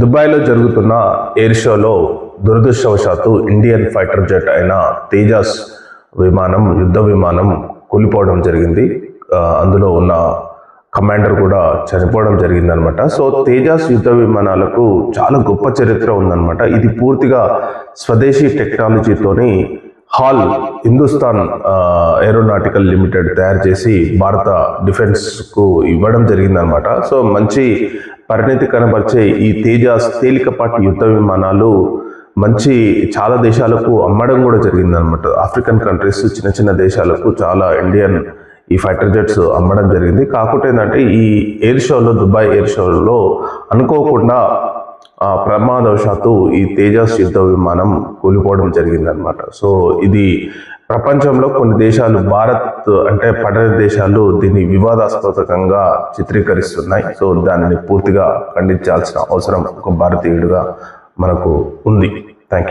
దుబాయ్లో జరుగుతున్న ఎయిర్ షోలో దురదృష్టవశాత్తు ఇండియన్ ఫైటర్ జెట్ అయిన తేజాస్ యుద్ధ విమానం కూలిపోవడం జరిగింది. అందులో ఉన్న కమాండర్ కూడా చనిపోవడం జరిగిందనమాట. సో తేజాస్ యుద్ధ విమానాలకు చాలా గొప్ప చరిత్ర ఉందన్నమాట. ఇది పూర్తిగా స్వదేశీ టెక్నాలజీతోని హిందుస్థాన్ ఏరోనాటికల్ లిమిటెడ్ తయారు చేసి భారత డిఫెన్స్కు ఇవ్వడం జరిగిందనమాట. సో మంచి పరిణితి కనబరిచే ఈ తేజాస్ తేలికపాటి యుద్ధ విమానాలు చాలా దేశాలకు అమ్మడం కూడా జరిగిందనమాట. ఆఫ్రికన్ కంట్రీస్, చిన్న చిన్న దేశాలకు చాలా ఇండియన్ ఈ ఫైటర్ జెట్స్ అమ్మడం జరిగింది. కాకపోతే ఏంటంటే ఈ దుబాయ్ ఎయిర్ షోలో అనుకోకుండా ప్రమాదవశాత్తు ఈ తేజాస్ యుద్ధ విమానం కూలిపోవడం జరిగిందనమాట. సో ఇది ప్రపంచంలో కొన్ని దేశాలు, భారత్ అంటే పడని దేశాలు దీన్ని వివాదాస్పదంగా చిత్రీకరిస్తున్నాయి. సో దానిని పూర్తిగా ఖండించాల్సిన అవసరం ఒక భారతీయుడిగా మనకు ఉంది. Thank you.